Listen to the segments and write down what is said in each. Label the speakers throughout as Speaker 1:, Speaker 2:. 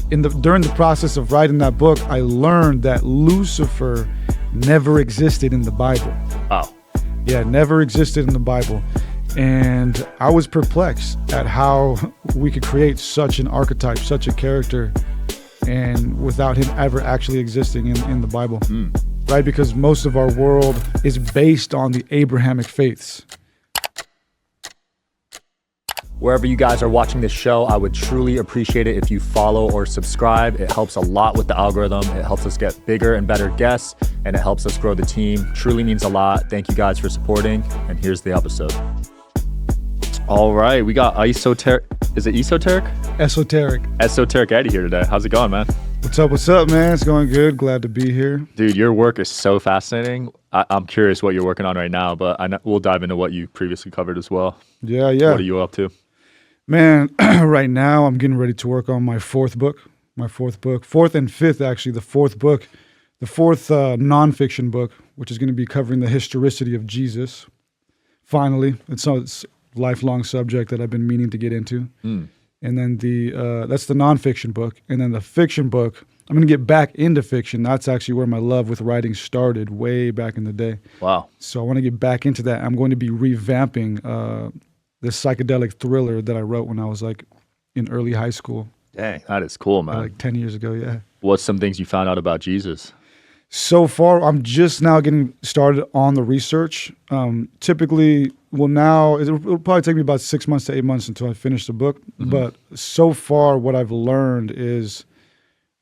Speaker 1: during the process of writing that book, I learned that Lucifer never existed in the Bible.
Speaker 2: Wow.
Speaker 1: Yeah, never existed in the Bible. And I was perplexed at how we could create such an archetype, such a character, and without him ever actually existing in the Bible. Right? Because most of our world is based on the Abrahamic faiths.
Speaker 2: Wherever you guys are watching this show, I would truly appreciate it if you follow or subscribe. It helps a lot with the algorithm. It helps us get bigger and better guests, and it helps us grow the team. Truly means a lot. Thank you guys for supporting, and here's the episode. All right, we got Esoteric. Is it Esoteric?
Speaker 1: Esoteric.
Speaker 2: Esoteric Eddie here today. How's it going, man?
Speaker 1: What's up, man? It's going good. Glad to be here.
Speaker 2: Dude, your work is so fascinating. I'm curious what you're working on right now, but we'll dive into what you previously covered as well.
Speaker 1: Yeah.
Speaker 2: What are you up to?
Speaker 1: Man, right now I'm getting ready to work on my fourth book. Fourth and fifth, actually. The fourth book, the fourth nonfiction book, which is going to be covering the historicity of Jesus. Finally, it's a lifelong subject that I've been meaning to get into. And then that's the nonfiction book. And then the fiction book, I'm going to get back into fiction. That's actually where my love with writing started way back in the day.
Speaker 2: Wow.
Speaker 1: So I want to get back into that. I'm going to be revamping this psychedelic thriller that I wrote when I was like in early high school.
Speaker 2: Dang, that is cool, man.
Speaker 1: Like 10 years ago, yeah.
Speaker 2: What's some things you found out about Jesus?
Speaker 1: So far, I'm just now getting started on the research. Typically, now it'll probably take me about 6 months to 8 months until I finish the book. But so far, what I've learned is,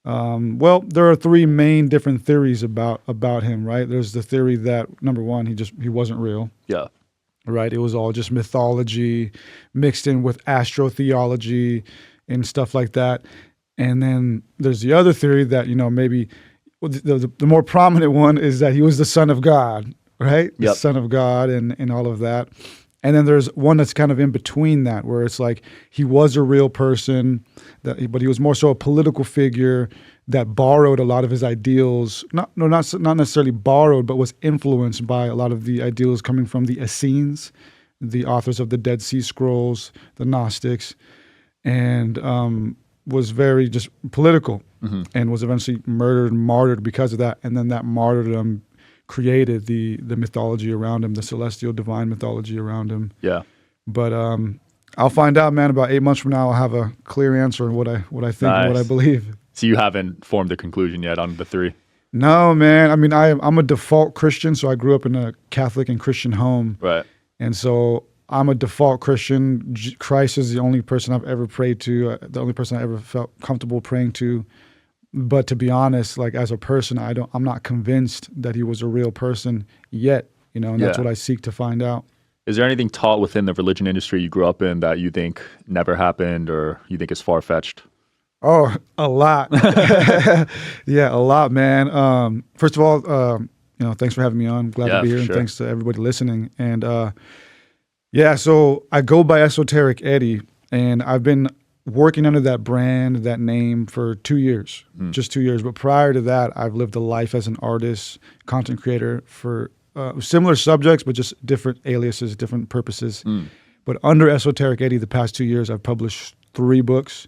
Speaker 1: there are three main different theories about him, right? There's the theory that, number one, he wasn't real.
Speaker 2: Yeah.
Speaker 1: Right? It was all just mythology mixed in with astrotheology and stuff like that. And then there's the other theory that, maybe the more prominent one is that he was the son of God, right?
Speaker 2: Yep.
Speaker 1: The son of God and all of that. And then there's one that's kind of in between that, where it's like he was a real person, but he was more so a political figure that borrowed a lot of his ideals, not necessarily borrowed, but was influenced by a lot of the ideals coming from the Essenes, the authors of the Dead Sea Scrolls, the Gnostics, and was very just political and was eventually murdered and martyred because of that. And then that martyrdom created the mythology around him, the celestial divine mythology around him.
Speaker 2: Yeah.
Speaker 1: But I'll find out, man. About 8 months from now, I'll have a clear answer on what I think and what I believe.
Speaker 2: So you haven't formed a conclusion yet on the three?
Speaker 1: No, man. I mean, I'm a default Christian, so I grew up in a Catholic and Christian home.
Speaker 2: Right.
Speaker 1: And so I'm a default Christian. Christ is the only person I've ever prayed to, the only person I ever felt comfortable praying to. But to be honest, like as a person, I'm not convinced that he was a real person yet, and that's what I seek to find out.
Speaker 2: Is there anything taught within the religion industry you grew up in that you think never happened or you think is far-fetched?
Speaker 1: Oh, a lot. Yeah, a lot, man. First of all, thanks for having me on. I'm glad to be here, and thanks to everybody listening. And so I go by Esoteric Eddie, and I've been working under that brand, that name for 2 years, just 2 years. But prior to that, I've lived a life as an artist, content creator for similar subjects, but just different aliases, different purposes. But under Esoteric Eddie, the past 2 years, I've published 3 books.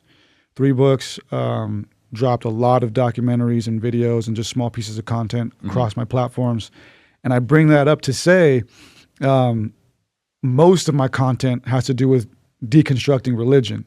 Speaker 1: Dropped a lot of documentaries and videos and just small pieces of content across my platforms. And I bring that up to say most of my content has to do with deconstructing religion.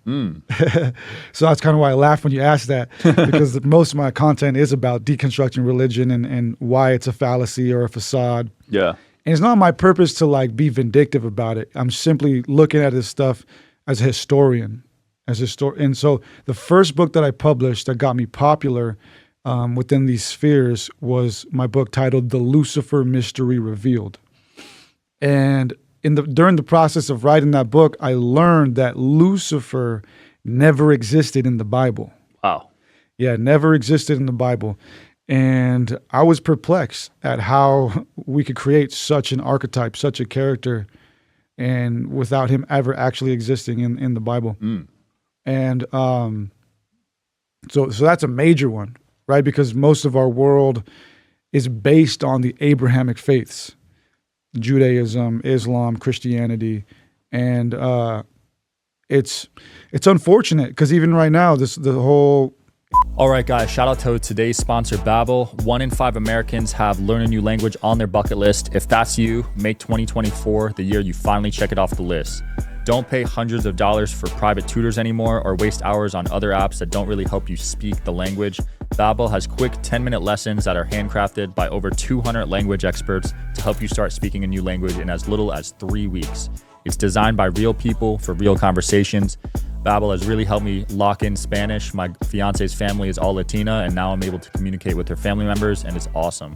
Speaker 1: So that's kind of why I laugh when you ask that, because most of my content is about deconstructing religion and why it's a fallacy or a facade.
Speaker 2: Yeah.
Speaker 1: And it's not my purpose to like be vindictive about it. I'm simply looking at this stuff as a historian. And so the first book that I published that got me popular within these spheres was my book titled The Lucifer Mystery Revealed. And during the process of writing that book, I learned that Lucifer never existed in the Bible.
Speaker 2: Wow.
Speaker 1: Yeah, never existed in the Bible. And I was perplexed at how we could create such an archetype, such a character, and without him ever actually existing in the Bible. And so that's a major one, right? Because most of our world is based on the Abrahamic faiths, Judaism, Islam, Christianity, and it's unfortunate because even right now, the whole
Speaker 2: All right, guys, shout out to today's sponsor, Babbel. 1 in 5 Americans have learn a new language on their bucket list. If that's you, make 2024 the year you finally check it off the list. Don't pay hundreds of dollars for private tutors anymore or waste hours on other apps that don't really help you speak the language. Babbel has quick 10-minute lessons that are handcrafted by over 200 language experts to help you start speaking a new language in as little as 3 weeks. It's designed by real people for real conversations. Babbel has really helped me lock in Spanish. My fiance's family is all Latina, and now I'm able to communicate with her family members, and it's awesome.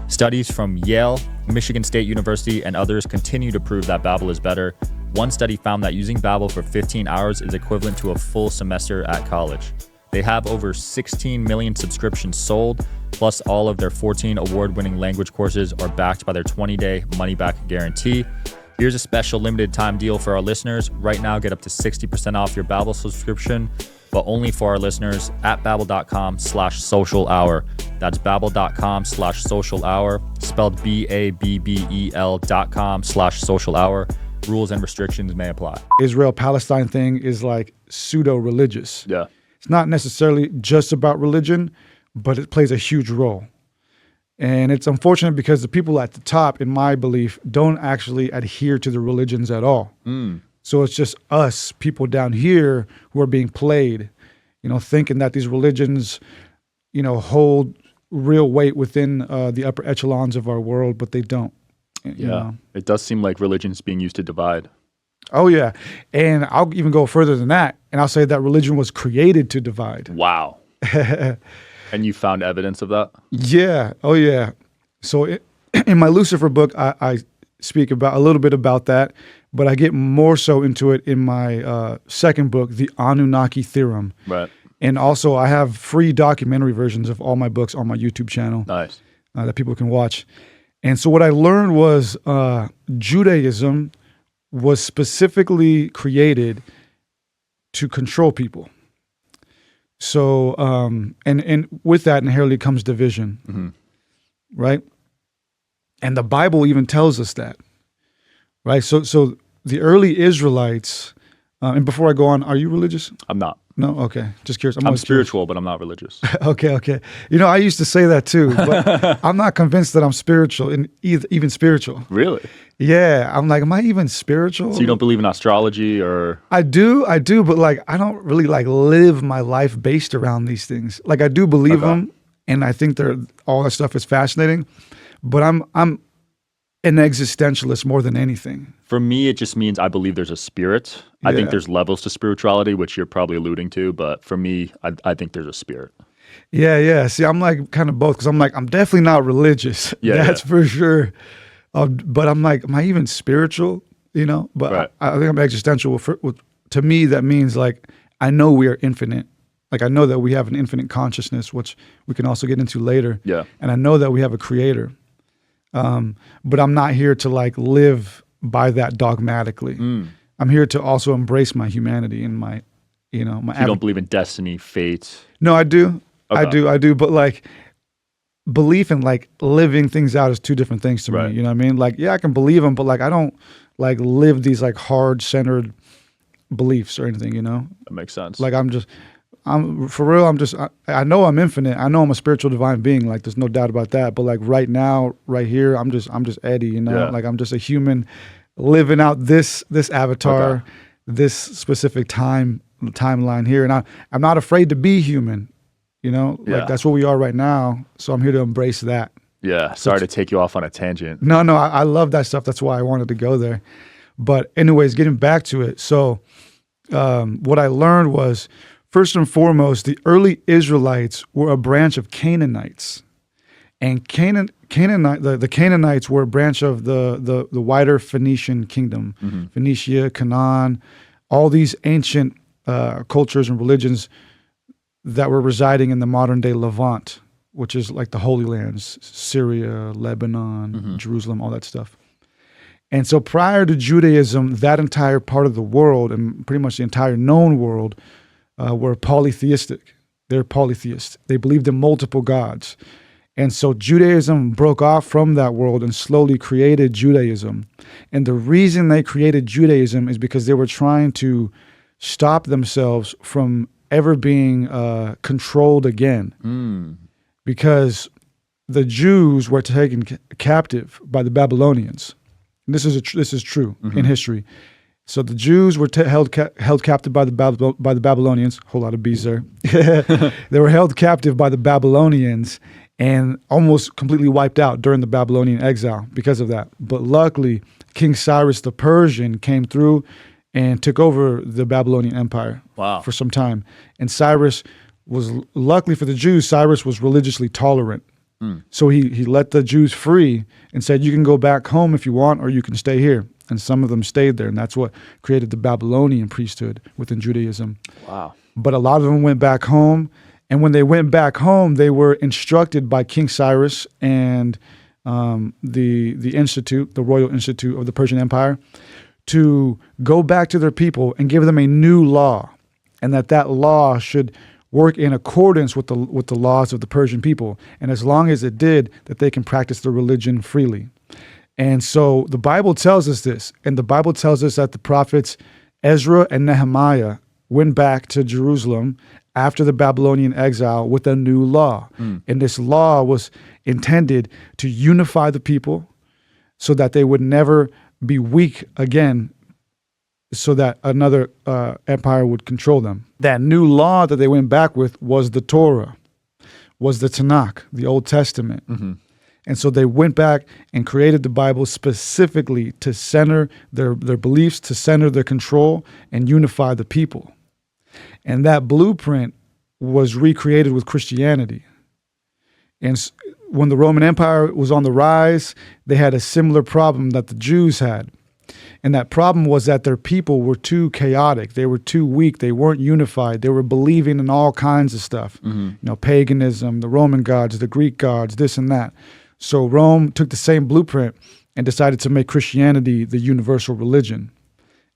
Speaker 2: Studies from Yale, Michigan State University, and others continue to prove that Babbel is better. One study found that using Babbel for 15 hours is equivalent to a full semester at college. They have over 16 million subscriptions sold, plus all of their 14 award-winning language courses are backed by their 20-day money-back guarantee. Here's a special limited time deal for our listeners. Right now, get up to 60% off your Babbel subscription, but only for our listeners at babbel.com/social hour. That's babbel.com/social hour, spelled BABBEL.com/social hour. Rules and restrictions may apply.
Speaker 1: Israel-Palestine thing is like pseudo-religious.
Speaker 2: Yeah.
Speaker 1: It's not necessarily just about religion, but it plays a huge role. And it's unfortunate because the people at the top, in my belief, don't actually adhere to the religions at all. So it's just us, people down here, who are being played, thinking that these religions, hold real weight within the upper echelons of our world, but they don't.
Speaker 2: It does seem like religion's being used to divide.
Speaker 1: Oh, yeah. And I'll even go further than that. And I'll say that religion was created to divide.
Speaker 2: Wow. And you found evidence of that?
Speaker 1: Yeah. Oh, yeah. So in my Lucifer book, I speak about a little bit about that, but I get more so into it in my second book, The Anunnaki Theorem.
Speaker 2: Right.
Speaker 1: And also I have free documentary versions of all my books on my YouTube channel.
Speaker 2: Nice.
Speaker 1: That people can watch. And so what I learned was Judaism was specifically created to control people. So, and with that inherently comes division, right? And the Bible even tells us that, right? So the early Israelites, and before I go on, are you religious?
Speaker 2: I'm not.
Speaker 1: No? Okay. Just curious.
Speaker 2: I'm spiritual, but I'm not religious.
Speaker 1: Okay. I used to say that too, but I'm not convinced that I'm spiritual, even spiritual.
Speaker 2: Really?
Speaker 1: Yeah. I'm like, am I even spiritual?
Speaker 2: So you don't believe in astrology or?
Speaker 1: I do, but like, I don't really like live my life based around these things. Like I do believe them, and I think all that stuff is fascinating, but I'm an existentialist more than anything.
Speaker 2: For me, it just means I believe there's a spirit. Yeah. I think there's levels to spirituality, which you're probably alluding to. But for me, I think there's a spirit.
Speaker 1: Yeah. See, I'm like kind of both because I'm like, I'm definitely not religious. That's for sure. But I'm like, am I even spiritual? But right. I think I'm existential. To me, that means like, I know we are infinite. Like I know that we have an infinite consciousness, which we can also get into later. Yeah. And I know that we have a creator. But I'm not here to like live by that dogmatically. I'm here to also embrace my humanity and my, my.
Speaker 2: You don't believe in destiny, fate?
Speaker 1: No, I do. Okay. I do. But like belief in like living things out is two different things to me. You know what I mean? Like, yeah, I can believe them, but like, I don't like live these like hard centered beliefs or anything,
Speaker 2: That makes sense.
Speaker 1: Like I'm for real. I know I'm infinite. I know I'm a spiritual divine being. Like there's no doubt about that. But like right now, right here, I'm just Eddie, Yeah. Like I'm just a human living out this avatar, this specific timeline here. And I'm not afraid to be human, like that's what we are right now. So I'm here to embrace that.
Speaker 2: Yeah. Sorry to take you off on a tangent.
Speaker 1: No, I love that stuff. That's why I wanted to go there. But anyways, getting back to it. So what I learned was, first and foremost, the early Israelites were a branch of Canaanites, and the Canaanites were a branch of the wider Phoenician kingdom, Phoenicia, Canaan, all these ancient cultures and religions that were residing in the modern day Levant, which is like the Holy Lands, Syria, Lebanon, Jerusalem, all that stuff. And so prior to Judaism, that entire part of the world and pretty much the entire known world were polytheistic. They're polytheists. They believed in multiple gods. And so Judaism broke off from that world and slowly created Judaism. And the reason they created Judaism is because they were trying to stop themselves from ever being controlled again, because the Jews were taken captive by the Babylonians. And this is true in history. So the Jews were held captive by the Babylonians. Whole lot of B's there. They were held captive by the Babylonians and almost completely wiped out during the Babylonian exile because of that. But luckily, King Cyrus the Persian came through and took over the Babylonian Empire for some time. And Cyrus was, luckily for the Jews, Cyrus was religiously tolerant. So he let the Jews free and said, you can go back home if you want, or you can stay here. And some of them stayed there. And that's what created the Babylonian priesthood within Judaism. Wow. But a lot of them went back home. And when they went back home, they were instructed by King Cyrus and the institute, the Royal Institute of the Persian Empire, to go back to their people and give them a new law. And that law should work in accordance with the laws of the Persian people. And as long as it did, that they can practice their religion freely. And so the Bible tells us this. And the Bible tells us that the prophets Ezra and Nehemiah went back to Jerusalem after the Babylonian exile with a new law. And this law was intended to unify the people so that they would never be weak again, so that another empire would control them. That new law that they went back with was the Torah, was the Tanakh, the Old Testament. And so they went back and created the Bible specifically to center their beliefs, to center their control, and unify the people. And that blueprint was recreated with Christianity. And when the Roman Empire was on the rise, they had a similar problem that the Jews had. And that problem was that their people were too chaotic. They were too weak. They weren't unified. They were believing in all kinds of stuff. You know, paganism, the Roman gods, the Greek gods, this and that. So Rome took the same blueprint and decided to make Christianity the universal religion.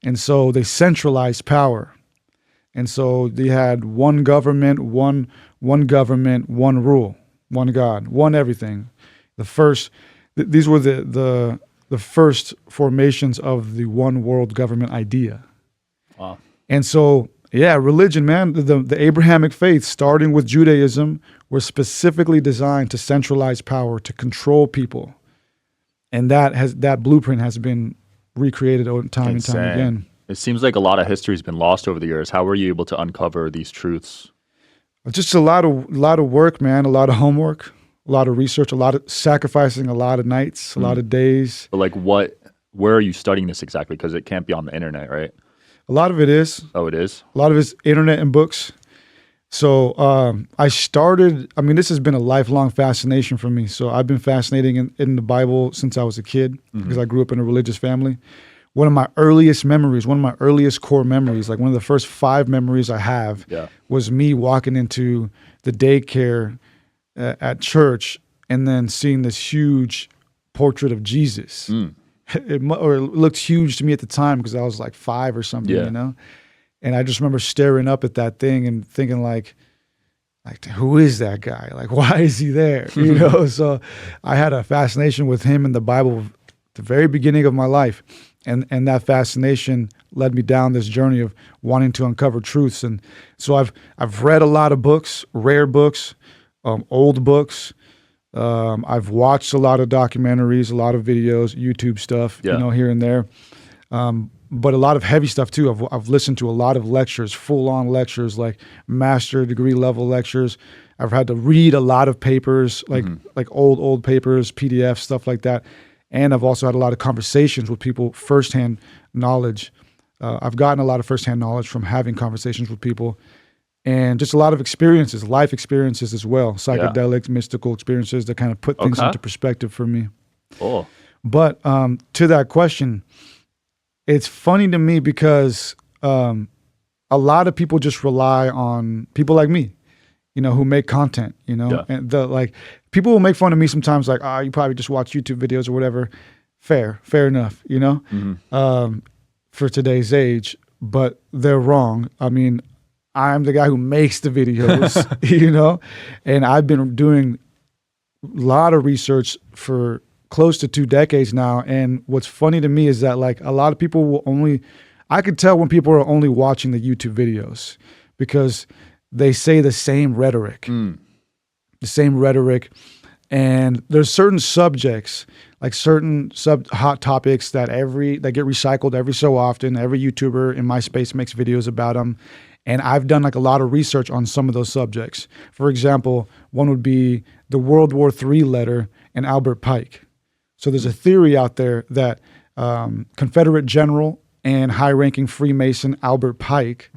Speaker 1: And so they centralized power. And so they had one government, one rule, one God, one everything. These were the first formations of the one world government idea. Wow. And so, yeah, religion, man, the Abrahamic faith, starting with Judaism, were specifically designed to centralize power, to control people. And that blueprint has been recreated time and time again.
Speaker 2: It seems like a lot of history has been lost over the years. How were you able to uncover these truths?
Speaker 1: Just a lot of work, man, a lot of homework, a lot of research, a lot of sacrificing, a lot of nights, a lot of days.
Speaker 2: But like where are you studying this exactly? Because it can't be on the internet, right?
Speaker 1: A lot of it is.
Speaker 2: Oh, it is?
Speaker 1: A lot of it's internet and books. So this has been a lifelong fascination for me. So I've been fascinating in the Bible since I was a kid, because I grew up in a religious family. One of my earliest memories, one of my earliest core memories, like one of the first 5 memories I have, was me walking into the daycare at church and then seeing this huge portrait of Jesus. It looked huge to me at the time because I was like 5 or something, you know? And I just remember staring up at that thing and thinking like, who is that guy? Like, why is he there? You know? So I had a fascination with him in the Bible at the very beginning of my life. And that fascination led me down this journey of wanting to uncover truths. And so I've read a lot of books, rare books, old books. I've watched a lot of documentaries, a lot of videos, YouTube stuff, you know, here and there. But a lot of heavy stuff too. I've listened to a lot of lectures, full-on lectures, like master degree level lectures. I've had to read a lot of papers, like old papers, PDFs, stuff like that. And I've also had a lot of conversations with people, firsthand knowledge. I've gotten a lot of firsthand knowledge from having conversations with people, and just a lot of experiences, life experiences as well, psychedelics, mystical experiences that kind of put things into perspective for me. Oh. But to that question, it's funny to me because a lot of people just rely on people like me, you know, who make content, you know, and people will make fun of me sometimes, like, you probably just watch YouTube videos or whatever. Fair enough, you know, for today's age, but they're wrong. I mean, I'm the guy who makes the videos, you know, and I've been doing a lot of research for close to 2 decades now. And what's funny to me is that like a lot of people I could tell when people are only watching the YouTube videos, because they say the same rhetoric. The same rhetoric. And there's certain subjects, like certain hot topics that get recycled every so often. Every YouTuber in my space makes videos about them. And I've done like a lot of research on some of those subjects. For example, one would be the World War III letter and Albert Pike. So there's a theory out there that Confederate general and high-ranking Freemason Albert Pike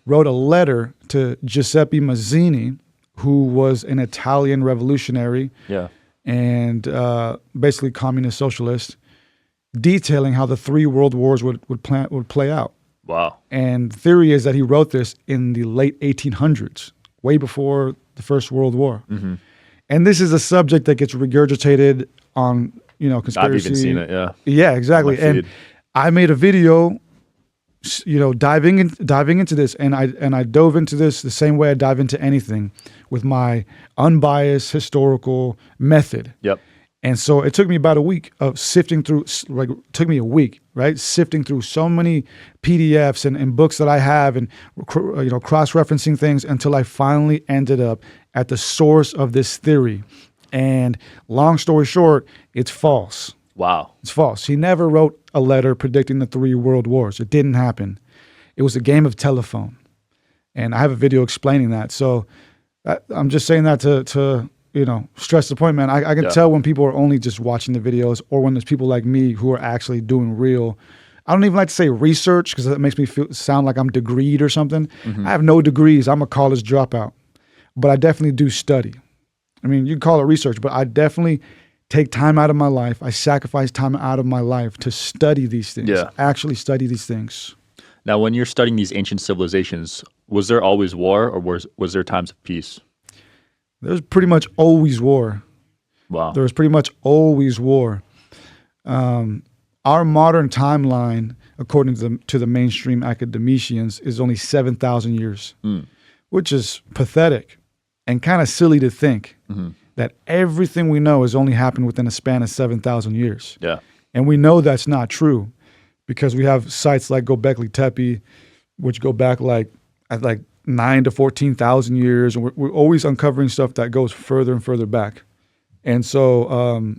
Speaker 1: wrote a letter to Giuseppe Mazzini, who was an Italian revolutionary and basically communist socialist, detailing how the 3 world wars would play out.
Speaker 2: Wow.
Speaker 1: And the theory is that he wrote this in the late 1800s, way before the First World War. And this is a subject that gets regurgitated on, conspiracy.
Speaker 2: I've even seen it, yeah.
Speaker 1: Yeah, exactly. And I made a video diving into this, and I dove into this the same way I dive into anything, with my unbiased historical method.
Speaker 2: Yep.
Speaker 1: And so it took me about a week of sifting through, sifting through so many PDFs and books that I have, and cross-referencing things until I finally ended up at the source of this theory. And long story short, it's false.
Speaker 2: Wow.
Speaker 1: It's false. He never wrote a letter predicting the 3 world wars. It didn't happen. It was a game of telephone. And I have a video explaining that. So I'm just saying that to stress the point, man. I can tell when people are only just watching the videos, or when there's people like me who are actually doing real. I don't even like to say research, because that makes me sound like I'm degreed or something. I have no degrees. I'm a college dropout. But I definitely do study. I mean, you can call it research, but I definitely take time out of my life. I sacrifice time out of my life to study these things, actually study these things.
Speaker 2: Now, when you're studying these ancient civilizations, was there always war, or was there times of peace?
Speaker 1: There's pretty much always war.
Speaker 2: Wow.
Speaker 1: There was pretty much always war. Our modern timeline, according to the mainstream academicians, is only 7,000 years, which is pathetic and kind of silly to think that everything we know has only happened within a span of 7,000 years.
Speaker 2: Yeah.
Speaker 1: And we know that's not true, because we have sites like Göbekli Tepe, which go back like 9 to 14,000 years. And we're always uncovering stuff that goes further and further back. And so,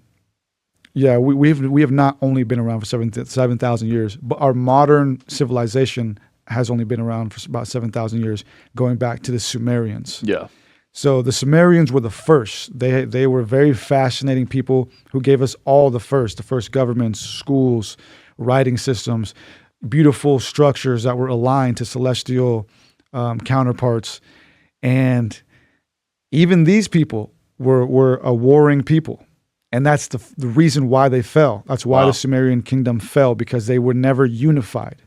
Speaker 1: we have not only been around for 7,000 years, but our modern civilization has only been around for about 7,000 years, going back to the Sumerians.
Speaker 2: Yeah.
Speaker 1: So the Sumerians were the first. They were very fascinating people who gave us all the first governments, schools, writing systems, beautiful structures that were aligned to celestial counterparts. And even these people were a warring people. And that's the reason why they fell. That's why the Sumerian kingdom fell, because they were never unified.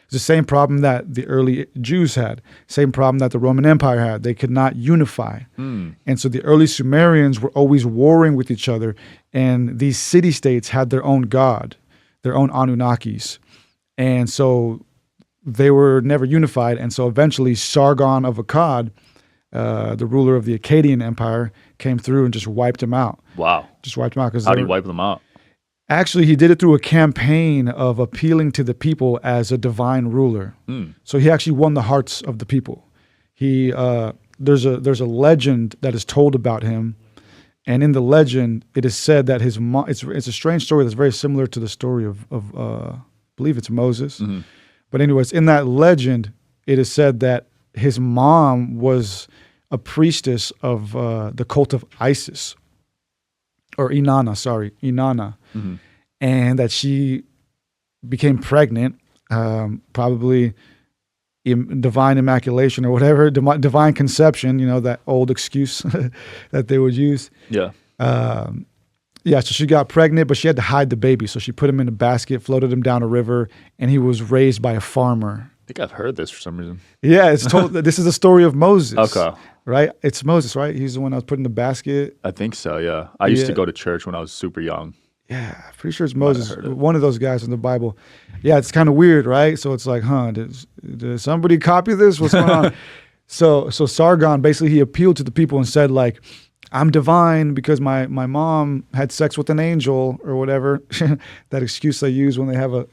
Speaker 1: It's the same problem that the early Jews had, same problem that the Roman Empire had. They could not unify. And so the early Sumerians were always warring with each other, and these city-states had their own god, their own Anunnakis. And so they were never unified, and so eventually Sargon of Akkad, the ruler of the Akkadian Empire, came through and just wiped them out.
Speaker 2: Wow.
Speaker 1: Just wiped them out.
Speaker 2: How did he wipe them out?
Speaker 1: Actually, he did it through a campaign of appealing to the people as a divine ruler. So he actually won the hearts of the people. There's a legend that is told about him, and in the legend, it is said that his mom. It's a strange story that's very similar to the story of I believe it's Moses. But anyways, in that legend, it is said that his mom was a priestess of the cult of Isis. Or Inanna, and that she became pregnant, probably divine immaculation or whatever, divine conception, that old excuse that they would use.
Speaker 2: Yeah.
Speaker 1: So she got pregnant, but she had to hide the baby. So she put him in a basket, floated him down a river, and he was raised by a farmer.
Speaker 2: I think I've heard this for some reason.
Speaker 1: Yeah, it's told. This is the story of Moses.
Speaker 2: Okay.
Speaker 1: Right? It's Moses, right? He's the one that was put in the basket.
Speaker 2: I think so, yeah. I used to go to church when I was super young.
Speaker 1: Yeah, pretty sure it's Moses, one of those guys in the Bible. Yeah, it's kind of weird, right? So it's like, did somebody copy this? What's going on? So Sargon, basically, he appealed to the people and said, like, I'm divine because my mom had sex with an angel or whatever. That excuse they use when they have a,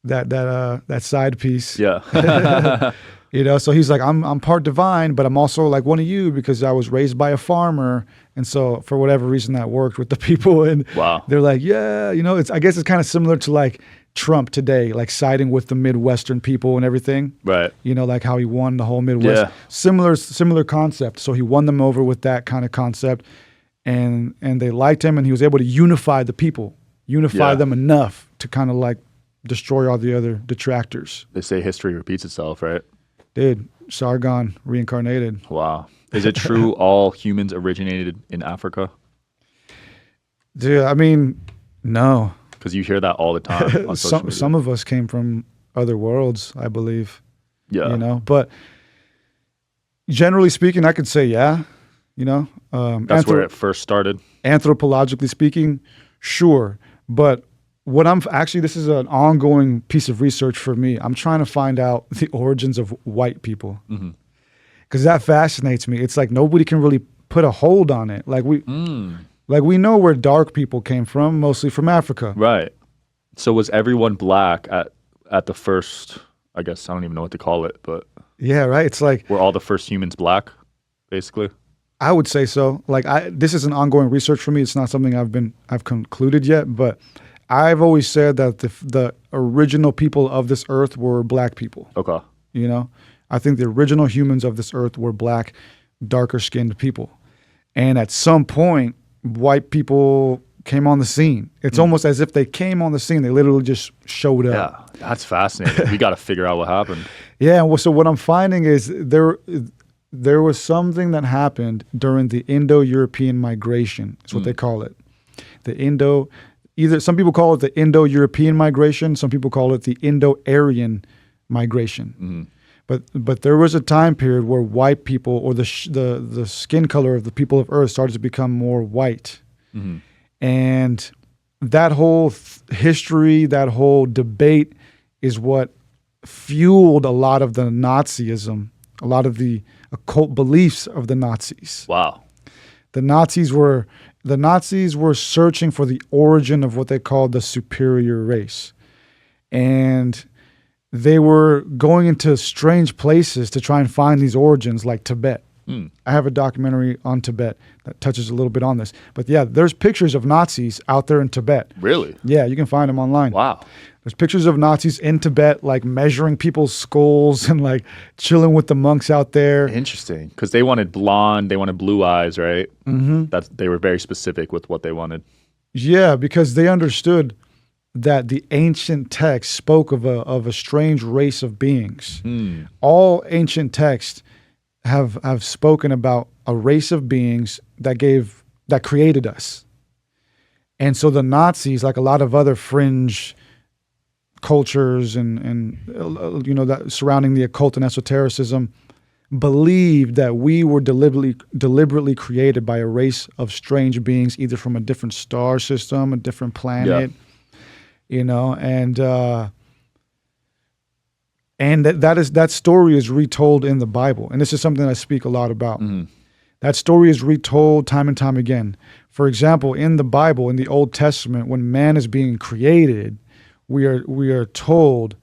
Speaker 1: that side piece.
Speaker 2: Yeah.
Speaker 1: You know, so he's like, I'm part divine, but I'm also like one of you because I was raised by a farmer. And so for whatever reason that worked with the people. And
Speaker 2: Wow.
Speaker 1: they're like, yeah, you know, I guess it's kind of similar to like Trump today, like siding with the Midwestern people and everything.
Speaker 2: Right.
Speaker 1: You know, like how he won the whole Midwest.
Speaker 2: Yeah.
Speaker 1: Similar concept. So he won them over with that kind of concept. And they liked him, and he was able to unify the people, unify them enough to kind of like destroy all the other detractors.
Speaker 2: They say history repeats itself, right?
Speaker 1: Dude, Sargon reincarnated.
Speaker 2: Wow. Is it true all humans originated in Africa?
Speaker 1: Dude, I mean, no.
Speaker 2: Because you hear that all the time on social media.
Speaker 1: Some of us came from other worlds, I believe.
Speaker 2: Yeah.
Speaker 1: You know, but generally speaking, I could say, yeah. You know,
Speaker 2: that's where it first started.
Speaker 1: Anthropologically speaking, sure. But what this is an ongoing piece of research for me. I'm trying to find out the origins of white people. Because that fascinates me. It's like nobody can really put a hold on it. Like we know where dark people came from, mostly from Africa.
Speaker 2: Right. So was everyone black at the first, I guess, I don't even know what to call it, but.
Speaker 1: Yeah, right. It's like.
Speaker 2: Were all the first humans black, basically?
Speaker 1: I would say so. Like this is an ongoing research for me. It's not something I've concluded yet, but I've always said that the original people of this earth were black people.
Speaker 2: Okay.
Speaker 1: You know, I think the original humans of this earth were black, darker skinned people. And at some point, white people came on the scene. It's almost as if they came on the scene. They literally just showed up.
Speaker 2: Yeah, that's fascinating. We got to figure out what happened. Yeah.
Speaker 1: Well, so what I'm finding is there was something that happened during the Indo-European migration. That's what they call it. Some people call it the Indo-European migration. Some people call it the Indo-Aryan migration. But there was a time period where white people, or the skin color of the people of Earth, started to become more white. And that whole history, that whole debate is what fueled a lot of the Nazism, a lot of the occult beliefs of the Nazis.
Speaker 2: Wow.
Speaker 1: The Nazis were searching for the origin of what they called the superior race. And they were going into strange places to try and find these origins, like Tibet. I have a documentary on Tibet that touches a little bit on this. But yeah, there's pictures of Nazis out there in Tibet.
Speaker 2: Really?
Speaker 1: Yeah, you can find them online.
Speaker 2: Wow.
Speaker 1: There's pictures of Nazis in Tibet, like measuring people's skulls and like chilling with the monks out there.
Speaker 2: Interesting. Because they wanted blonde, they wanted blue eyes, right? They were very specific with what they wanted.
Speaker 1: Yeah, because they understood that the ancient text spoke of a strange race of beings. All ancient texts have spoken about a race of beings that created us. And so the Nazis, like a lot of other fringe cultures and you know, that surrounding the occult and esotericism, believed that we were deliberately created by a race of strange beings, either from a different star system, a different planet. You know, and that story is retold in the Bible, and this is something I speak a lot about. That story is retold time and time again. For example, in the Bible, in the Old Testament, when man is being created, we are told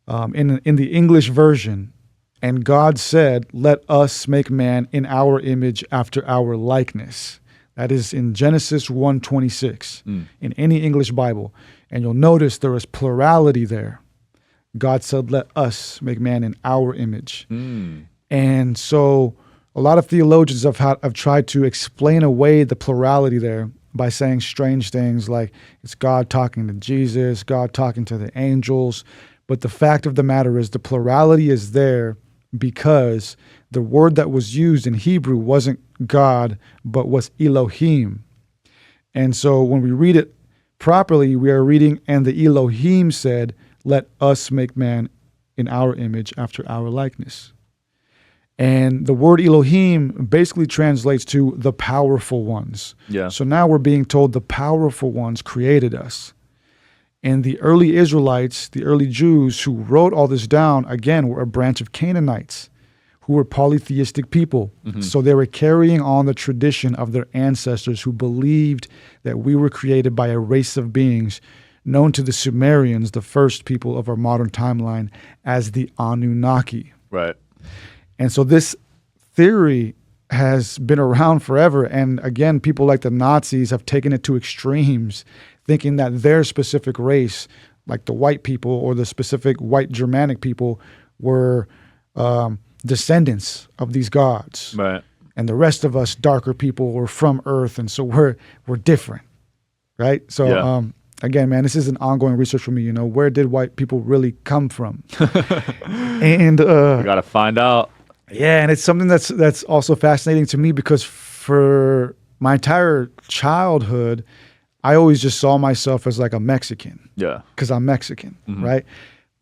Speaker 1: in the English version, and God said, "Let us make man in our image, after our likeness." That is in Genesis 1:26 in any English Bible. And you'll notice there is plurality there. God said, "Let us make man in our image." And so a lot of theologians have tried to explain away the plurality there by saying strange things like it's God talking to Jesus, God talking to the angels. But the fact of the matter is the plurality is there because the word that was used in Hebrew wasn't God, but was Elohim. And so when we read it properly, we are reading, "And the Elohim said, 'Let us make man in our image, after our likeness.'" And the word Elohim basically translates to the powerful ones.
Speaker 2: Yeah.
Speaker 1: So now we're being told the powerful ones created us. And the early Israelites, the early Jews who wrote all this down, again, were a branch of Canaanites who were polytheistic people. So they were carrying on the tradition of their ancestors who believed that we were created by a race of beings known to the Sumerians, the first people of our modern timeline, as the Anunnaki.
Speaker 2: Right.
Speaker 1: And so this theory has been around forever. And again, people like the Nazis have taken it to extremes, thinking that their specific race, like the white people or the specific white Germanic people, were descendants of these gods.
Speaker 2: Right.
Speaker 1: And the rest of us darker people were from Earth, and so we're different, right? So again, man, this is an ongoing research for me. You know, where did white people really come from? And
Speaker 2: we gotta find out.
Speaker 1: Yeah, and it's something that's also fascinating to me because for my entire childhood, I always just saw myself as like a Mexican.
Speaker 2: Yeah,
Speaker 1: because I'm Mexican, right?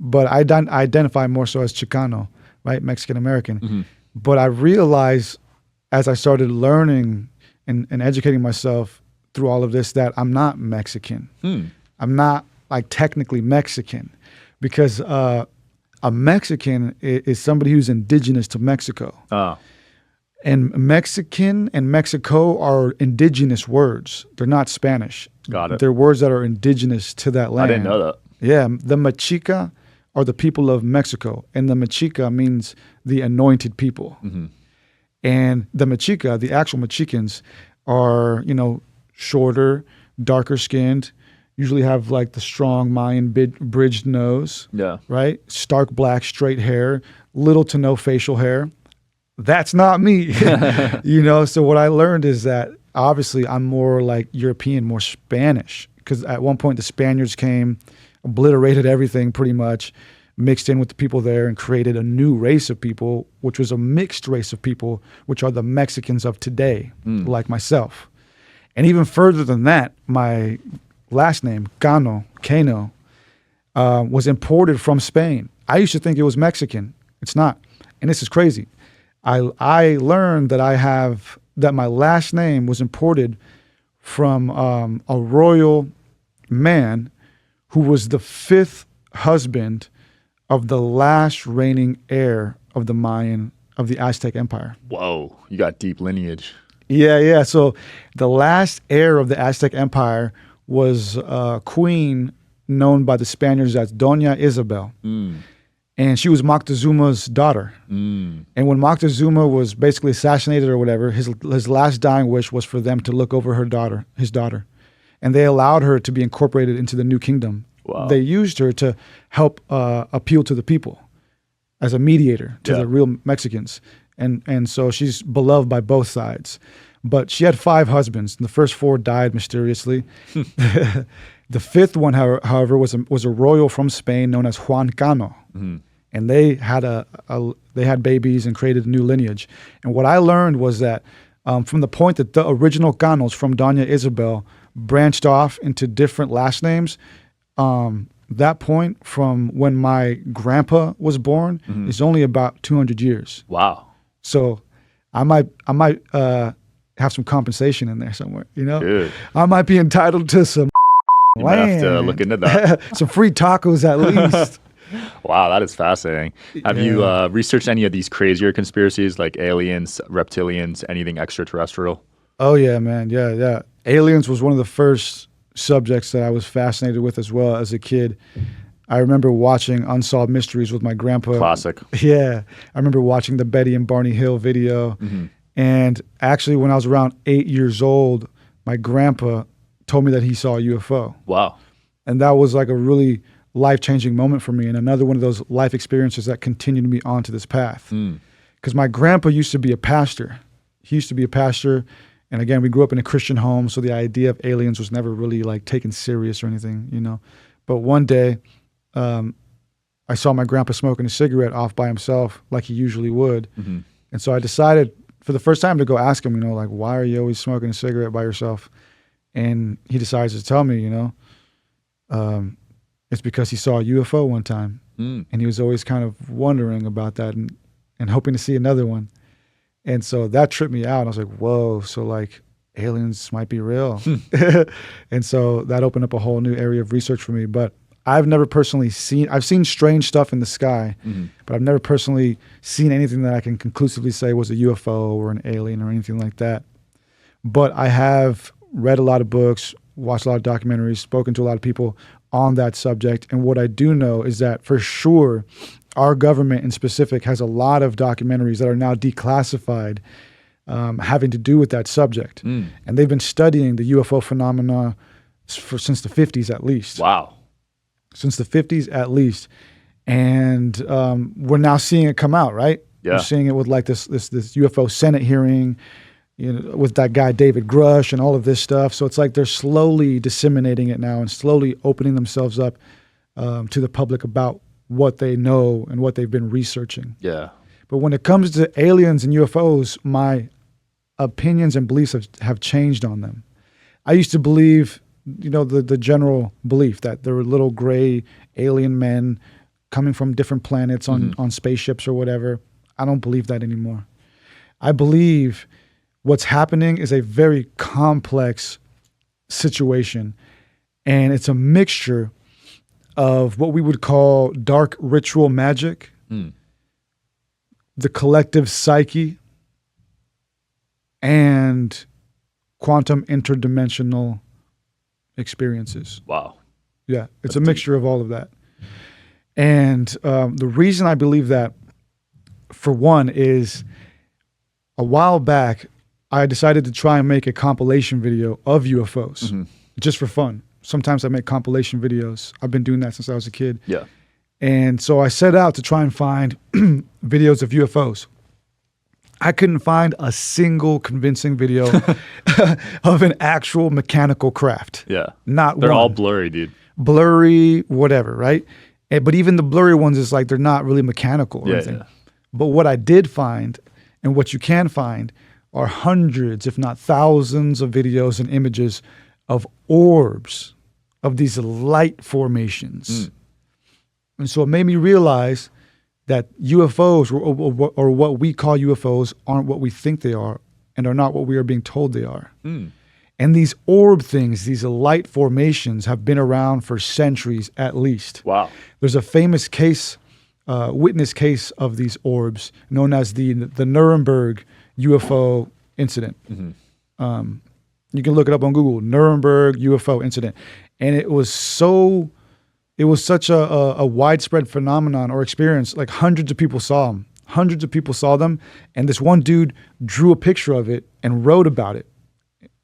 Speaker 1: But I identify more so as Chicano, right? Mexican American. But I realized as I started learning and educating myself through all of this that I'm not Mexican. I'm not like technically Mexican because a Mexican is somebody who's indigenous to Mexico. And Mexican and Mexico are indigenous words. They're not Spanish.
Speaker 2: Got it.
Speaker 1: They're words that are indigenous to that land.
Speaker 2: I didn't know that.
Speaker 1: Yeah, the Mexica are the people of Mexico, and the Mexica means the anointed people. And the Mexica, the actual Mexicans, are, you know, shorter, darker skinned, usually have like the strong Mayan bridged nose.
Speaker 2: Yeah.
Speaker 1: Right? Stark black, straight hair, little to no facial hair. That's not me. You know, so what I learned is that obviously I'm more like European, more Spanish, because at one point the Spaniards came, obliterated everything pretty much, mixed in with the people there and created a new race of people, which was a mixed race of people, which are the Mexicans of today, like myself. And even further than that, my last name, Cano, was imported from Spain. I used to think it was Mexican. It's not. And this is crazy. I learned that my last name was imported from a royal man who was the 5th husband of the last reigning heir of the Aztec Empire.
Speaker 2: Whoa, you got deep lineage.
Speaker 1: Yeah. So the last heir of the Aztec Empire was a queen known by the Spaniards as Doña Isabel. And she was Moctezuma's daughter. And when Moctezuma was basically assassinated or whatever, his last dying wish was for them to look over his daughter. And they allowed her to be incorporated into the new kingdom.
Speaker 2: Wow.
Speaker 1: They used her to help appeal to the people as a mediator to the real Mexicans. And so she's beloved by both sides. But she had 5 husbands. And the first 4 died mysteriously. The 5th one, however, was a royal from Spain known as Juan Cano. And they had babies and created a new lineage. And what I learned was that from the point that the original Canos from Doña Isabel branched off into different last names, that point from when my grandpa was born is only about 200 years.
Speaker 2: Wow.
Speaker 1: So I might have some compensation in there somewhere, you know?
Speaker 2: Dude.
Speaker 1: I might be entitled to some
Speaker 2: You might have to look into that.
Speaker 1: some free tacos at least.
Speaker 2: Wow, that is fascinating. Have you researched any of these crazier conspiracies like aliens, reptilians, anything extraterrestrial?
Speaker 1: Oh, yeah, man. Yeah. Aliens was one of the first subjects that I was fascinated with as well as a kid. I remember watching Unsolved Mysteries with my grandpa.
Speaker 2: Classic.
Speaker 1: Yeah. I remember watching the Betty and Barney Hill video. And actually, when I was around 8 years old, my grandpa told me that he saw a UFO.
Speaker 2: Wow.
Speaker 1: And that was like a really life-changing moment for me and another one of those life experiences that continued me onto this path. Because my grandpa used to be a pastor. He used to be a pastor. And again, we grew up in a Christian home, so the idea of aliens was never really like taken serious or anything, you know. But one day, I saw my grandpa smoking a cigarette off by himself like he usually would. And so I decided for the first time to go ask him, you know, like, why are you always smoking a cigarette by yourself? And he decides to tell me, you know, it's because he saw a UFO one time. And he was always kind of wondering about that and hoping to see another one. And so that tripped me out. I was like, whoa, so like aliens might be real. And so that opened up a whole new area of research for me. But I've never personally I've seen strange stuff in the sky, but I've never personally seen anything that I can conclusively say was a UFO or an alien or anything like that. But I have read a lot of books, watched a lot of documentaries, spoken to a lot of people on that subject. And what I do know is that for sure, our government in specific has a lot of documentaries that are now declassified having to do with that subject. And they've been studying the UFO phenomena since the 50s at least.
Speaker 2: Wow.
Speaker 1: Since the 50s at least. And we're now seeing it come out, right?
Speaker 2: Yeah.
Speaker 1: We're seeing it with like this UFO Senate hearing, with that guy David Grush and all of this stuff. So it's like they're slowly disseminating it now and slowly opening themselves up to the public about what they know and what they've been researching.
Speaker 2: Yeah.
Speaker 1: But when it comes to aliens and UFOs, my opinions and beliefs have changed on them. I used to believe, the general belief that there were little gray alien men coming from different planets on spaceships or whatever. I don't believe that anymore. I believe what's happening is a very complex situation, and it's a mixture of what we would call dark ritual magic, the collective psyche, and quantum interdimensional experiences.
Speaker 2: Wow.
Speaker 1: Yeah, it's a mixture of all of that. And the reason I believe that, for one, is a while back, I decided to try and make a compilation video of UFOs just for fun. Sometimes I make compilation videos. I've been doing that since I was a kid.
Speaker 2: Yeah.
Speaker 1: And so I set out to try and find videos of UFOs. I couldn't find a single convincing video of an actual mechanical craft.
Speaker 2: Yeah.
Speaker 1: Not
Speaker 2: They're
Speaker 1: one.
Speaker 2: all blurry, dude.
Speaker 1: Blurry, whatever, right? But even the blurry ones is like they're not really mechanical or anything.
Speaker 2: Yeah.
Speaker 1: But what I did find, and what you can find, are hundreds, if not thousands, of videos and images of orbs, of these light formations. And so it made me realize that UFOs, or what we call UFOs, aren't what we think they are and are not what we are being told they are. And these orb things, these light formations, have been around for centuries at least.
Speaker 2: Wow.
Speaker 1: There's a famous case, witness case of these orbs known as the Nuremberg UFO incident. You can look it up on Google, Nuremberg UFO incident. And it was such a widespread phenomenon or experience. Like hundreds of people saw them. Hundreds of people saw them. And this one dude drew a picture of it and wrote about it.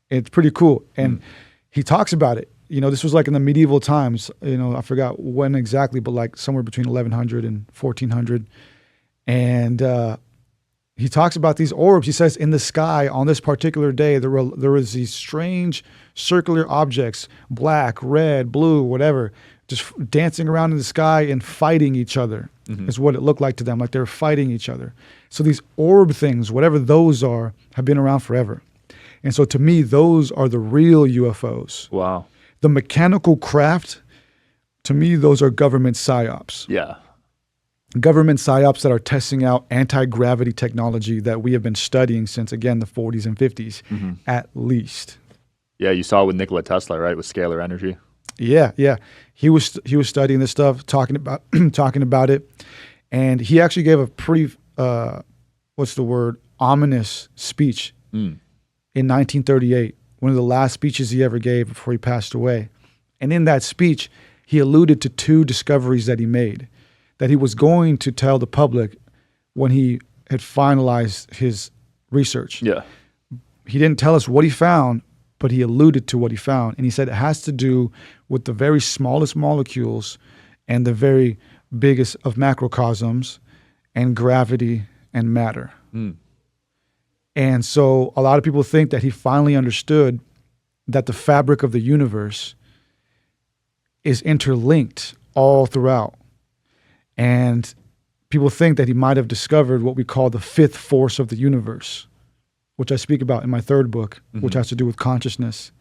Speaker 1: It's pretty cool. And he talks about it. This was like in the medieval times. I forgot when exactly, but like somewhere between 1100 and 1400. And he talks about these orbs. He says in the sky on this particular day, there was these strange circular objects, black, red, blue, whatever, just dancing around in the sky and fighting each other is what it looked like to them. Like they were fighting each other. So these orb things, whatever those are, have been around forever. And so to me, those are the real UFOs.
Speaker 2: Wow.
Speaker 1: The mechanical craft, to me, those are government psyops.
Speaker 2: Yeah.
Speaker 1: Government psyops that are testing out anti-gravity technology that we have been studying since, again, the 40s and 50s, at least.
Speaker 2: Yeah, you saw with Nikola Tesla, right, with scalar energy.
Speaker 1: Yeah. He was studying this stuff, talking about it, and he actually gave a pretty ominous speech in 1938, one of the last speeches he ever gave before he passed away. And in that speech, he alluded to two discoveries that he made, that he was going to tell the public when he had finalized his research.
Speaker 2: Yeah.
Speaker 1: He didn't tell us what he found, but he alluded to what he found. And he said it has to do with the very smallest molecules and the very biggest of macrocosms and gravity and matter. And so a lot of people think that he finally understood that the fabric of the universe is interlinked all throughout. And people think that he might have discovered what we call the fifth force of the universe, which I speak about in my third book, which has to do with consciousness.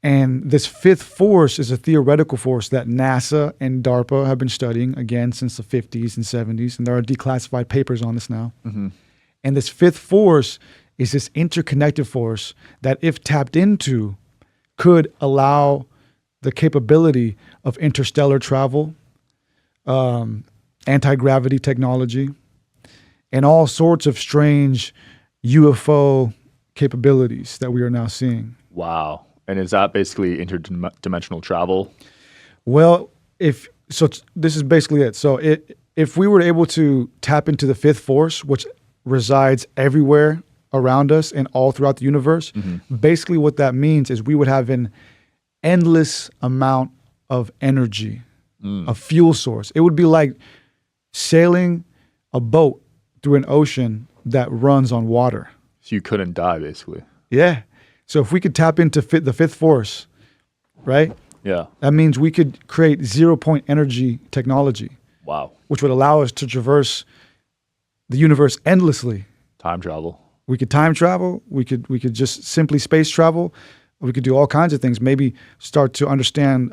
Speaker 1: And this fifth force is a theoretical force that NASA and DARPA have been studying, again, since the 50s and 70s. And there are declassified papers on this now. And this fifth force is this interconnected force that, if tapped into, could allow the capability of interstellar travel, anti-gravity technology, and all sorts of strange UFO capabilities that we are now seeing.
Speaker 2: Wow. And is that basically interdimensional travel?
Speaker 1: Well, this is basically it. So if we were able to tap into the fifth force, which resides everywhere around us and all throughout the universe, basically what that means is we would have an endless amount of energy, a fuel source. It would be like sailing a boat through an ocean that runs on water.
Speaker 2: So you couldn't die, basically.
Speaker 1: Yeah. So if we could tap into the fifth force, right?
Speaker 2: Yeah.
Speaker 1: That means we could create 0-point energy technology.
Speaker 2: Wow.
Speaker 1: Which would allow us to traverse the universe endlessly.
Speaker 2: Time travel.
Speaker 1: We could time travel. We could just simply space travel. We could do all kinds of things. Maybe start to understand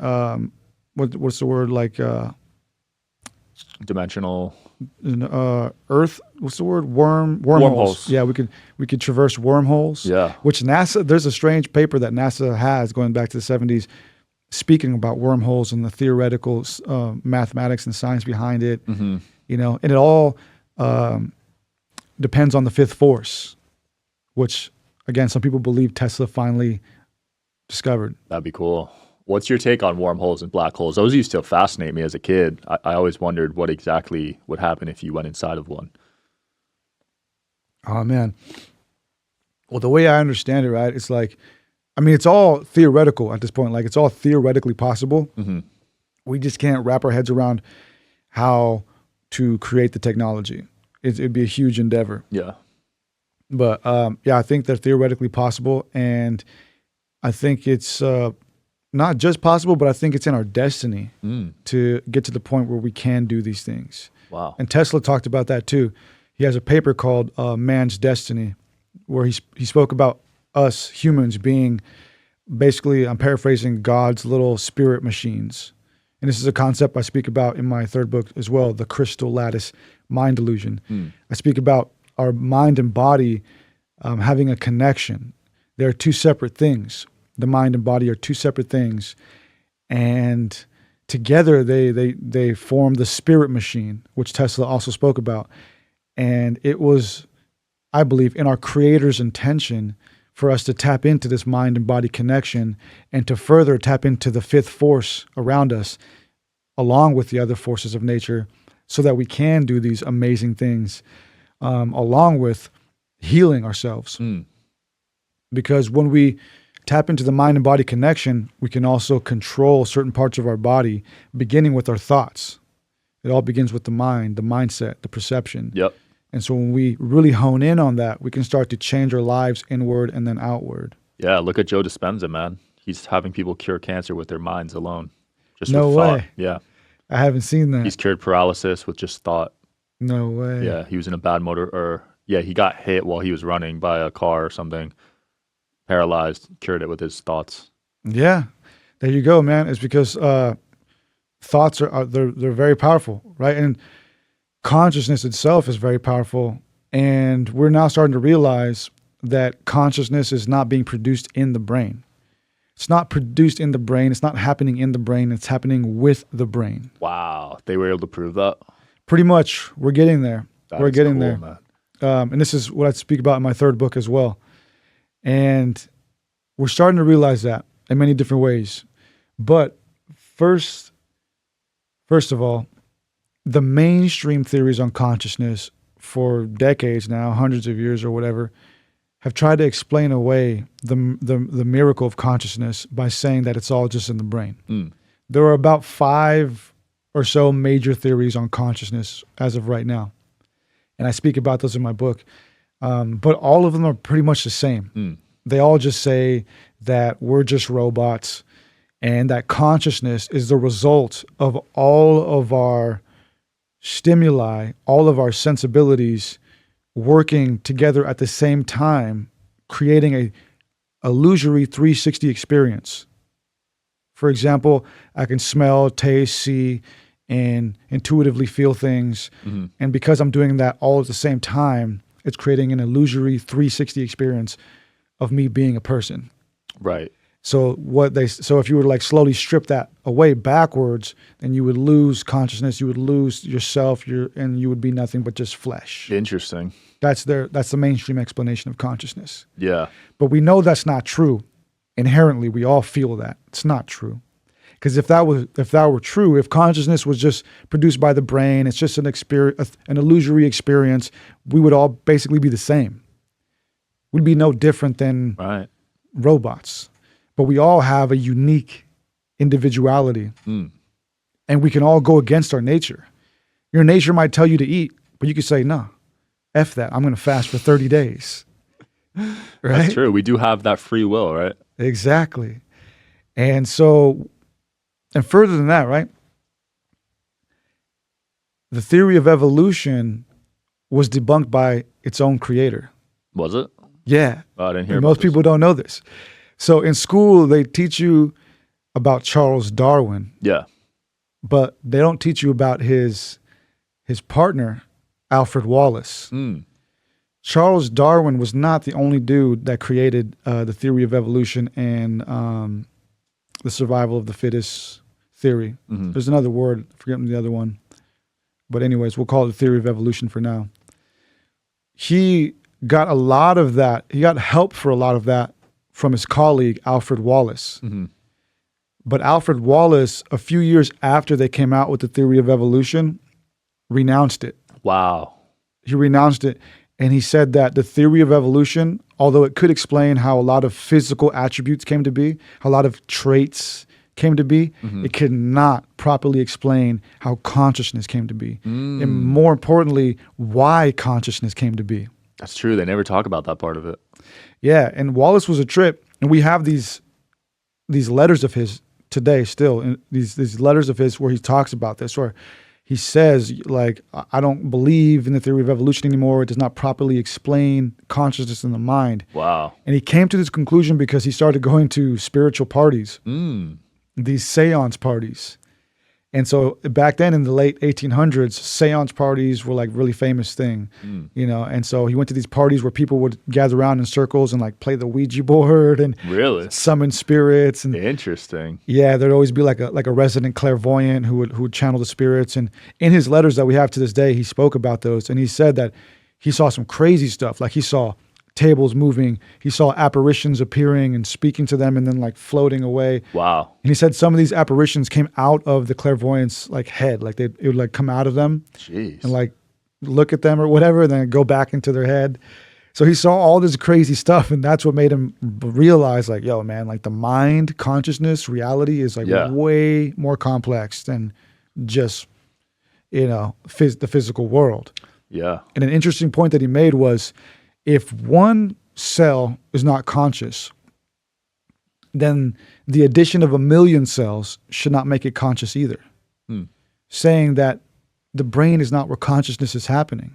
Speaker 1: what's the word, like
Speaker 2: dimensional.
Speaker 1: Earth. What's the word? Wormholes. Yeah, we could traverse wormholes.
Speaker 2: Yeah.
Speaker 1: Which NASA. There's a strange paper that NASA has going back to the 70s, speaking about wormholes and the theoretical mathematics and science behind it. You know, and it all depends on the fifth force, which again, some people believe Tesla finally discovered.
Speaker 2: That'd be cool. What's your take on wormholes and black holes? Those used to fascinate me as a kid. I always wondered what exactly would happen if you went inside of one.
Speaker 1: Oh, man. Well, the way I understand it, right, it's like, I mean, it's all theoretical at this point. Like, it's all theoretically possible. We just can't wrap our heads around how to create the technology. It'd be a huge endeavor.
Speaker 2: Yeah.
Speaker 1: But, yeah, I think they're theoretically possible. And I think it's not just possible, but I think it's in our destiny to get to the point where we can do these things.
Speaker 2: Wow.
Speaker 1: And Tesla talked about that too. He has a paper called Man's Destiny, where he spoke about us humans being basically, I'm paraphrasing, God's little spirit machines. And this is a concept I speak about in my third book as well, The Crystal Lattice Mind Illusion. I speak about our mind and body having a connection. They're two separate things. The mind and body are two separate things, and together they form the spirit machine, which Tesla also spoke about. And it was, I believe, in our Creator's intention for us to tap into this mind and body connection and to further tap into the fifth force around us, along with the other forces of nature, so that we can do these amazing things, along with healing ourselves. Because when we tap into the mind and body connection, we can also control certain parts of our body, beginning with our thoughts. It all begins with the mind, the mindset, the perception.
Speaker 2: Yep.
Speaker 1: And so when we really hone in on that, we can start to change our lives inward and then outward.
Speaker 2: Yeah, look at Joe Dispenza, man. He's having people cure cancer with their minds alone. Just
Speaker 1: No
Speaker 2: with
Speaker 1: way.
Speaker 2: thought. Yeah.
Speaker 1: I haven't seen that.
Speaker 2: He's cured paralysis with just thought.
Speaker 1: No way.
Speaker 2: Yeah, he was in a bad he got hit while he was running by a car or something. Paralyzed, cured it with his thoughts.
Speaker 1: Yeah, there you go, man. It's because thoughts they're very powerful, right? And consciousness itself is very powerful. And we're now starting to realize that consciousness is not being produced in the brain. It's not produced in the brain. It's not happening in the brain. It's happening with the brain.
Speaker 2: Wow, they were able to prove that.
Speaker 1: Pretty much, we're getting there. We're getting
Speaker 2: cool,
Speaker 1: there.
Speaker 2: Man.
Speaker 1: And this is what I speak about in my third book as well. And we're starting to realize that in many different ways. But first of all, the mainstream theories on consciousness for decades now, hundreds of years or whatever, have tried to explain away the miracle of consciousness by saying that it's all just in the brain. There are about 5 or so major theories on consciousness as of right now. And I speak about those in my book. But all of them are pretty much the same. They all just say that we're just robots and that consciousness is the result of all of our stimuli, all of our sensibilities working together at the same time, creating a illusory 360 experience. For example, I can smell, taste, see, and intuitively feel things. And because I'm doing that all at the same time, it's creating an illusory 360 experience of me being a person.
Speaker 2: Right.
Speaker 1: So if you were to like slowly strip that away backwards, then you would lose consciousness, you would lose yourself, and you would be nothing but just flesh.
Speaker 2: Interesting.
Speaker 1: That's the mainstream explanation of consciousness.
Speaker 2: Yeah.
Speaker 1: But we know that's not true. Inherently, we all feel that. It's not true. Because if that were true, if consciousness was just produced by the brain, it's just an illusory experience, we would all basically be the same. We'd be no different than robots. But we all have a unique individuality. And we can all go against our nature. Your nature might tell you to eat, but you could say, no, F that. I'm going to fast for 30 days. Right?
Speaker 2: That's true. We do have that free will, right?
Speaker 1: Exactly. And so, and further than that, right? The theory of evolution was debunked by its own creator.
Speaker 2: Was it?
Speaker 1: Yeah.
Speaker 2: Oh, I didn't hear
Speaker 1: and
Speaker 2: about
Speaker 1: most people don't know this. So in school, they teach you about Charles Darwin.
Speaker 2: Yeah.
Speaker 1: But they don't teach you about his partner, Alfred Wallace. Charles Darwin was not the only dude that created the theory of evolution and the survival of the fittest theory. There's another word, forgetting the other one. But anyways, we'll call it the theory of evolution for now. He got a lot of that. He got help for a lot of that from his colleague, Alfred Wallace. But Alfred Wallace, a few years after they came out with the theory of evolution, renounced it.
Speaker 2: Wow.
Speaker 1: He renounced it. And he said that the theory of evolution, although it could explain how a lot of physical attributes came to be, how a lot of traits came to be, it could not properly explain how consciousness came to be. And more importantly, why consciousness came to be.
Speaker 2: That's true. They never talk about that part of it.
Speaker 1: Yeah. And Wallace was a trip. And we have these letters of his today still, and these letters of his where he talks about this, where he says, like, I don't believe in the theory of evolution anymore. It does not properly explain consciousness in the mind.
Speaker 2: Wow.
Speaker 1: And he came to this conclusion because he started going to spiritual parties, these seance parties. And so back then in the late 1800s, seance parties were like really famous thing, you know? And so he went to these parties where people would gather around in circles and like play the Ouija board and
Speaker 2: really
Speaker 1: summon spirits. And
Speaker 2: interesting.
Speaker 1: Yeah, there'd always be like a resident clairvoyant who would channel the spirits. And in his letters that we have to this day, he spoke about those. And he said that he saw some crazy stuff. Like he saw tables moving. He saw apparitions appearing and speaking to them and then like floating away.
Speaker 2: Wow.
Speaker 1: And he said some of these apparitions came out of the clairvoyant's like head. Like it would like come out of them.
Speaker 2: Jeez.
Speaker 1: And like look at them or whatever and then go back into their head. So he saw all this crazy stuff, and that's what made him realize, like, yo, man, like the mind, consciousness, reality is like way more complex than just, you know, the physical world.
Speaker 2: Yeah.
Speaker 1: And an interesting point that he made was, if one cell is not conscious, then the addition of 1,000,000 cells should not make it conscious either. Saying that the brain is not where consciousness is happening.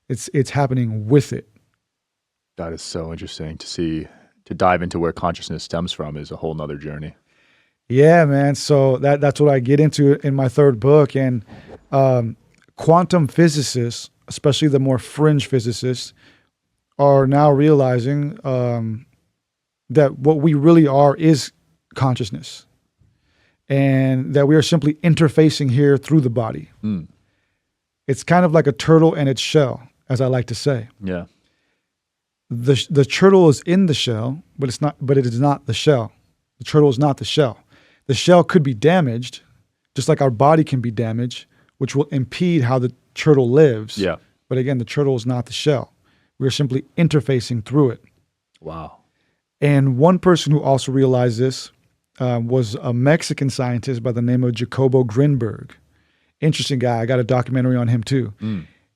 Speaker 1: It's happening with it.
Speaker 2: That is so interesting to dive into where consciousness stems from is a whole nother journey.
Speaker 1: Yeah, man. So that's what I get into in my third book. And quantum physicists, especially the more fringe physicists, are now realizing that what we really are is consciousness. And that we are simply interfacing here through the body. It's kind of like a turtle and its shell, as I like to say.
Speaker 2: Yeah.
Speaker 1: The turtle is in the shell, but it is not the shell. The turtle is not the shell. The shell could be damaged, just like our body can be damaged, which will impede how the turtle lives.
Speaker 2: Yeah.
Speaker 1: But again, the turtle is not the shell. We're simply interfacing through it.
Speaker 2: Wow.
Speaker 1: And one person who also realized this was a Mexican scientist by the name of Jacobo Grinberg. Interesting guy. I got a documentary on him too.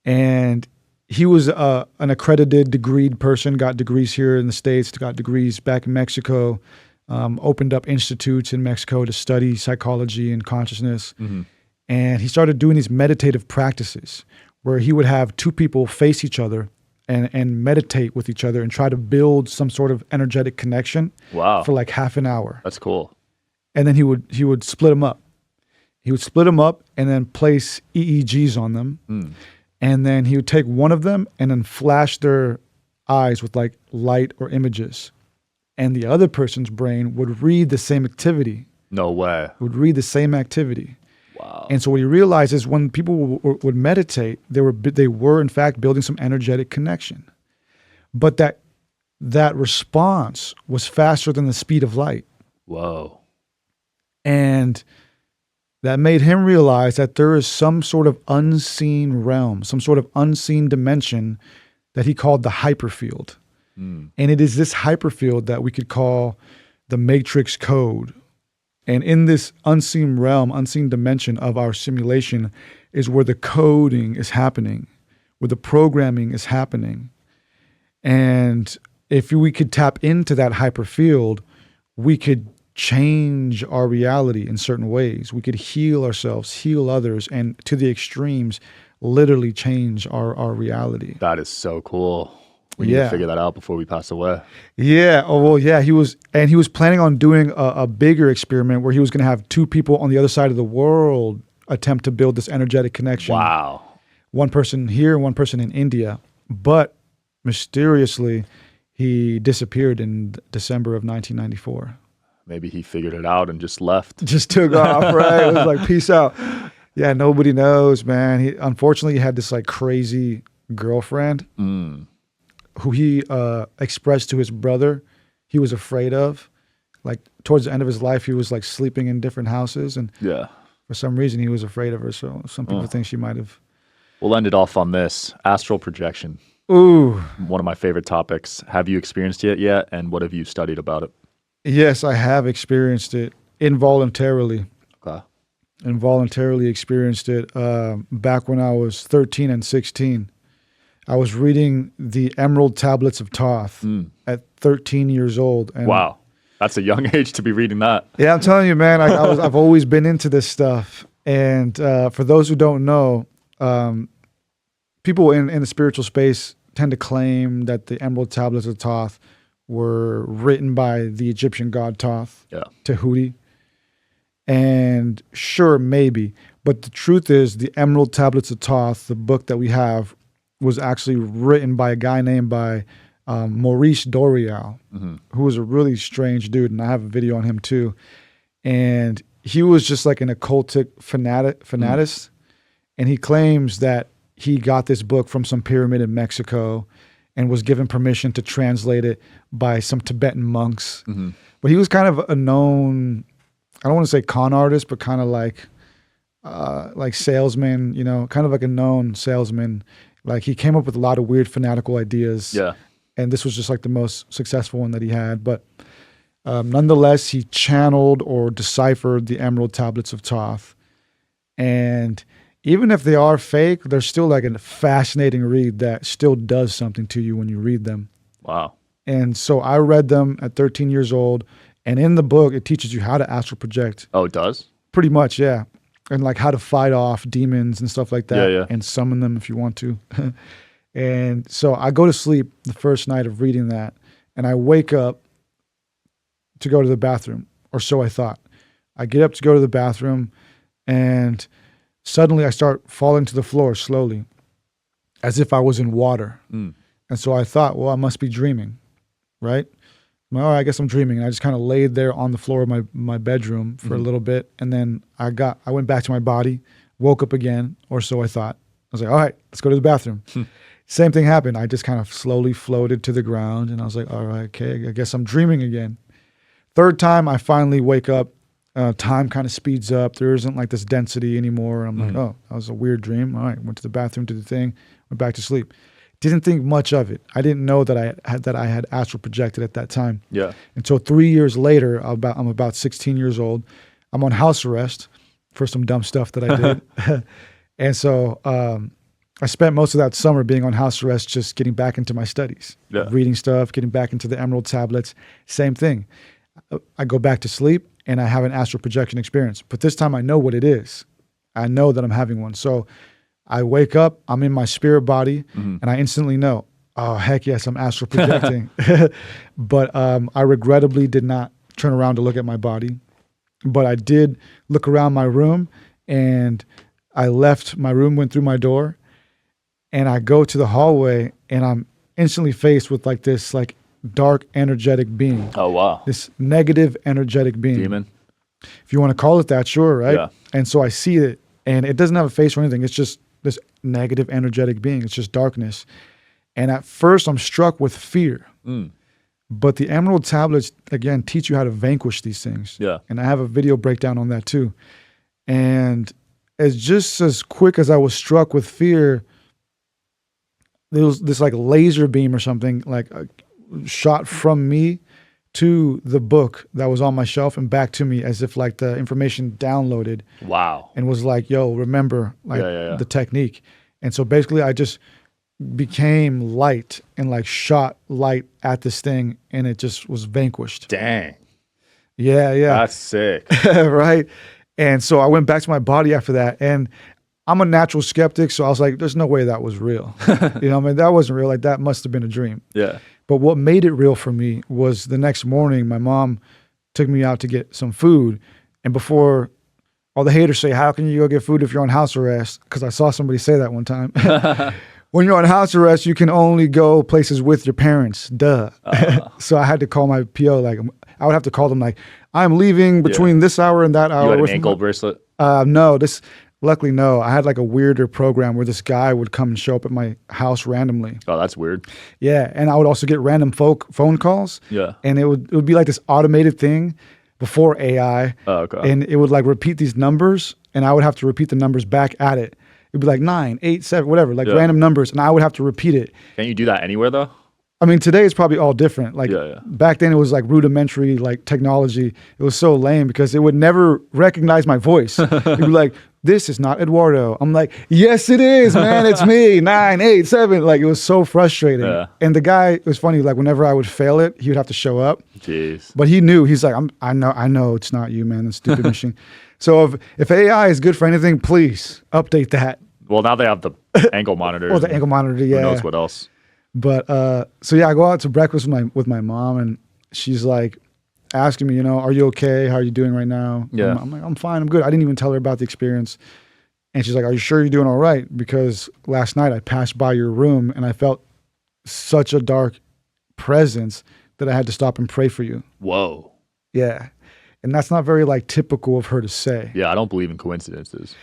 Speaker 1: And he was an accredited, degreed person, got degrees here in the States, got degrees back in Mexico, opened up institutes in Mexico to study psychology and consciousness. And he started doing these meditative practices where he would have two people face each other and meditate with each other and try to build some sort of energetic connection for like half an hour.
Speaker 2: That's cool.
Speaker 1: And then he would split them up. He would split them up and then place EEGs on them. And then he would take one of them and then flash their eyes with like light or images. And the other person's brain would read the same activity.
Speaker 2: No way.
Speaker 1: Would read the same activity.
Speaker 2: Wow.
Speaker 1: And so what he realized is when people would meditate, they were in fact building some energetic connection. But that response was faster than the speed of light.
Speaker 2: Whoa.
Speaker 1: And that made him realize that there is some sort of unseen realm, some sort of unseen dimension that he called the hyperfield. And it is this hyperfield that we could call the matrix code. And in this unseen realm, unseen dimension of our simulation is where the coding is happening, where the programming is happening. And if we could tap into that hyperfield, we could change our reality in certain ways. We could heal ourselves, heal others, and to the extremes, literally change our reality.
Speaker 2: That is so cool. We need to figure that out before we pass away.
Speaker 1: Yeah. Oh, well, yeah. He was planning on doing a bigger experiment where he was going to have two people on the other side of the world attempt to build this energetic connection.
Speaker 2: Wow.
Speaker 1: One person here, one person in India. But mysteriously, he disappeared in December of 1994.
Speaker 2: Maybe he figured it out and just left.
Speaker 1: Just took off, right? It was like, peace out. Yeah, nobody knows, man. He unfortunately had this like crazy girlfriend who he expressed to his brother he was afraid of. Like towards the end of his life, he was like sleeping in different houses, and for some reason he was afraid of her. So some people think she might have.
Speaker 2: We'll end it off on this. Astral projection.
Speaker 1: Ooh.
Speaker 2: One of my favorite topics. Have you experienced it yet? And what have you studied about it?
Speaker 1: Yes, I have experienced it involuntarily.
Speaker 2: Okay.
Speaker 1: Involuntarily experienced it back when I was 13 and 16. I was reading the Emerald Tablets of Thoth at 13 years old. And
Speaker 2: wow. That's a young age to be reading that.
Speaker 1: Yeah, I'm telling you, man, I've always been into this stuff. And for those who don't know, people in the spiritual space tend to claim that the Emerald Tablets of Thoth were written by the Egyptian god Thoth, Tahuti. And sure, maybe. But the truth is, the Emerald Tablets of Thoth, the book that we have, was actually written by a guy named Maurice Doreal, who was a really strange dude. And I have a video on him too. And he was just like an occultic fanatist. And he claims that he got this book from some pyramid in Mexico and was given permission to translate it by some Tibetan monks. But he was kind of a known, I don't want to say con artist, but kind of like salesman, you know, kind of like a known salesman. Like he came up with a lot of weird fanatical ideas. Yeah. And this was just like the most successful one that he had. But nonetheless, he channeled or deciphered the Emerald Tablets of Thoth. And even if they are fake, they're still like a fascinating read that still does something to you when you read them.
Speaker 2: Wow.
Speaker 1: And so I read them at 13 years old. And in the book, it teaches you how to astral project.
Speaker 2: Oh, it does?
Speaker 1: Pretty much, yeah. And like how to fight off demons and stuff like that. And summon them if you want to. And so I go to sleep the first night of reading that. And I wake up to go to the bathroom, or so I thought. I get up to go to the bathroom, and suddenly I start falling to the floor slowly, as if I was in water. And so I thought, well, I must be dreaming, right? Well, I guess I'm dreaming. And I just kind of laid there on the floor of my bedroom for a little bit. And then I went back to my body, woke up again, or so I thought. I was like, all right, let's go to the bathroom. Same thing happened. I just kind of slowly floated to the ground. And I was like, all right, okay, I guess I'm dreaming again. Third time, I finally wake up. Time kind of speeds up. There isn't like this density anymore. I'm like, oh, that was a weird dream. All right, went to the bathroom, did the thing, went back to sleep. Didn't think much of it. I didn't know that I had astral projected at that time. Yeah. Until 3 years later, I'm about 16 years old. I'm on house arrest for some dumb stuff that I did. And so I spent most of that summer being on house arrest, just getting back into my studies, reading stuff, getting back into the Emerald Tablets. Same thing. I go back to sleep and I have an astral projection experience. But this time I know what it is. I know that I'm having one. So I wake up, I'm in my spirit body, and I instantly know, oh, heck yes, I'm astral projecting. But I regrettably did not turn around to look at my body. But I did look around my room, and I left my room, went through my door, and I go to the hallway, and I'm instantly faced with like this like dark energetic being. Oh, wow. This negative energetic being. Demon. If you want to call it that, sure, right? Yeah. And so I see it, and it doesn't have a face or anything. It's just this negative energetic being. It's just darkness. And at first I'm struck with fear. But the emerald tablets, again, teach you how to vanquish these things.
Speaker 2: Yeah.
Speaker 1: And I have a video breakdown on that too. And it's just as quick as I was struck with fear, there was this like laser beam or something like shot from me to the book that was on my shelf and back to me, as if like the information downloaded.
Speaker 2: Wow.
Speaker 1: And was like, yo, remember like the technique. And so basically I just became light and like shot light at this thing, and it just was vanquished.
Speaker 2: Dang.
Speaker 1: Yeah.
Speaker 2: That's sick.
Speaker 1: Right. And so I went back to my body after that, and I'm a natural skeptic. So I was like, there's no way that was real. You know what I mean? That wasn't real. Like that must have been a dream.
Speaker 2: Yeah.
Speaker 1: But what made it real for me was the next morning, my mom took me out to get some food. And before all the haters say, how can you go get food if you're on house arrest? Because I saw somebody say that one time. When you're on house arrest, you can only go places with your parents. Duh. So I had to call my PO. Like I would have to call them like, I'm leaving between this hour and that hour.
Speaker 2: You had an ankle bracelet?
Speaker 1: No, luckily, no. I had like a weirder program where this guy would come and show up at my house randomly.
Speaker 2: Oh, that's weird.
Speaker 1: Yeah, and I would also get random phone calls.
Speaker 2: Yeah.
Speaker 1: And it would be like this automated thing before AI.
Speaker 2: Oh, okay.
Speaker 1: And it would like repeat these numbers, and I would have to repeat the numbers back at it. It'd be like 9, 8, 7, whatever, like random numbers, and I would have to repeat it.
Speaker 2: Can't you do that anywhere though?
Speaker 1: I mean, today it's probably all different. Like back then it was like rudimentary like technology. It was so lame because it would never recognize my voice. It'd be like, this is not Eduardo. I'm like, yes, it is, man. It's me. 9, 8, 7. Like it was so frustrating. Yeah. And the guy, it was funny. Like whenever I would fail it, he would have to show up.
Speaker 2: Jeez.
Speaker 1: But he knew. He's like, I know it's not you, man. The stupid machine. So if AI is good for anything, please update that.
Speaker 2: Well, now they have the ankle monitor.
Speaker 1: Oh, the ankle monitor. Yeah.
Speaker 2: Who knows what else?
Speaker 1: But so yeah, I go out to breakfast with my mom, and she's like asking me, are you okay? How are you doing right now?
Speaker 2: Yeah.
Speaker 1: I'm like, I'm fine. I'm good. I didn't even tell her about the experience. And she's like, are you sure you're doing all right? Because last night I passed by your room and I felt such a dark presence that I had to stop and pray for you.
Speaker 2: Whoa.
Speaker 1: Yeah. And that's not very like typical of her to say.
Speaker 2: Yeah, I don't believe in coincidences.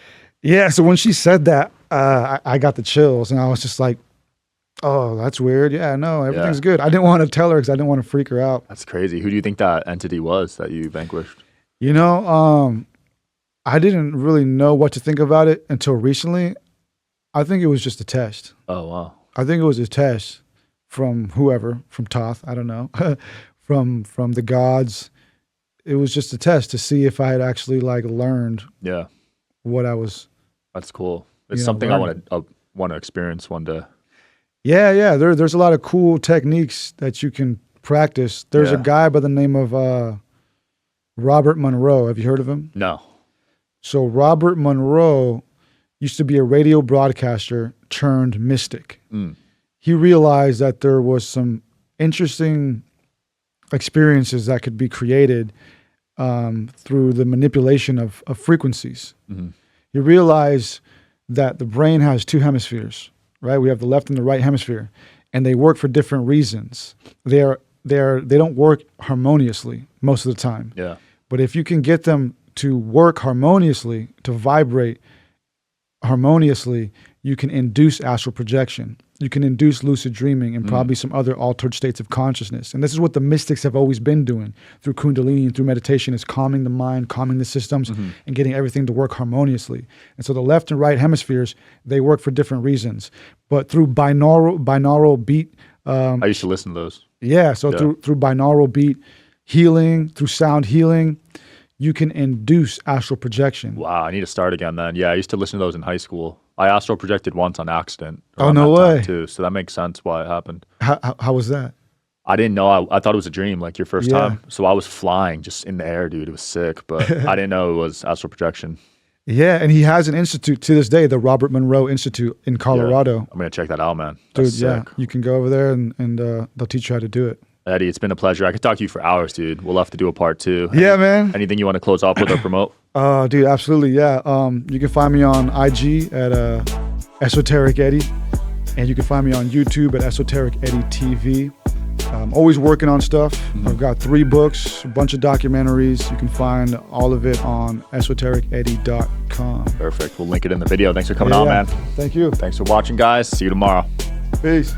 Speaker 1: Yeah. So when she said that, I got the chills, and I was just like, oh, that's weird. Yeah, no, everything's good. I didn't want to tell her because I didn't want to freak her out.
Speaker 2: That's crazy. Who do you think that entity was that you vanquished?
Speaker 1: I didn't really know what to think about it until recently. I think it was just a test.
Speaker 2: Oh, wow.
Speaker 1: I think it was a test from whoever, from Thoth, I don't know, from the gods. It was just a test to see if I had actually like learned what I was.
Speaker 2: That's cool. It's something learning. I want to experience one day.
Speaker 1: Yeah. There's a lot of cool techniques that you can practice. There's a guy by the name of Robert Monroe. Have you heard of him?
Speaker 2: No.
Speaker 1: So Robert Monroe used to be a radio broadcaster turned mystic.
Speaker 2: Mm.
Speaker 1: He realized that there was some interesting experiences that could be created through the manipulation of frequencies. Mm-hmm. He realized that the brain has two hemispheres. Right, we have the left and the right hemisphere, and they work for different reasons. They don't work harmoniously most of the time.
Speaker 2: Yeah.
Speaker 1: But if you can get them to work harmoniously, to vibrate harmoniously, you can induce astral projection. You can induce lucid dreaming and probably some other altered states of consciousness. And this is what the mystics have always been doing through Kundalini and through meditation, is calming the mind, calming the systems, and getting everything to work harmoniously. And so the left and right hemispheres, they work for different reasons. But through binaural beat...
Speaker 2: I used to listen to those.
Speaker 1: Yeah, so through binaural beat healing, through sound healing, you can induce astral projection.
Speaker 2: Wow, I need to start again then. Yeah, I used to listen to those in high school. I astral projected once on accident.
Speaker 1: Oh, no way.
Speaker 2: Too, so that makes sense why it happened.
Speaker 1: How was that?
Speaker 2: I didn't know. I thought it was a dream, like your first time. So I was flying just in the air, dude. It was sick, but I didn't know it was astral projection.
Speaker 1: Yeah, and he has an institute to this day, the Robert Monroe Institute in Colorado.
Speaker 2: Yeah, I'm going to check that out, man. That's
Speaker 1: dude,
Speaker 2: sick.
Speaker 1: You can go over there and they'll teach you how to do it.
Speaker 2: Eddie, it's been a pleasure. I could talk to you for hours, dude. We'll have to do a part 2.
Speaker 1: Yeah, man.
Speaker 2: Anything you want to close off with or promote?
Speaker 1: Dude, absolutely, yeah. You can find me on IG at Esoteric Eddie, and you can find me on YouTube at Esoteric Eddie TV. I'm always working on stuff. I've got 3 books, a bunch of documentaries. You can find all of it on esotericeddie.com.
Speaker 2: Perfect. We'll link it in the video. Thanks for coming on, man.
Speaker 1: Thank you.
Speaker 2: Thanks for watching, guys. See you tomorrow.
Speaker 1: Peace.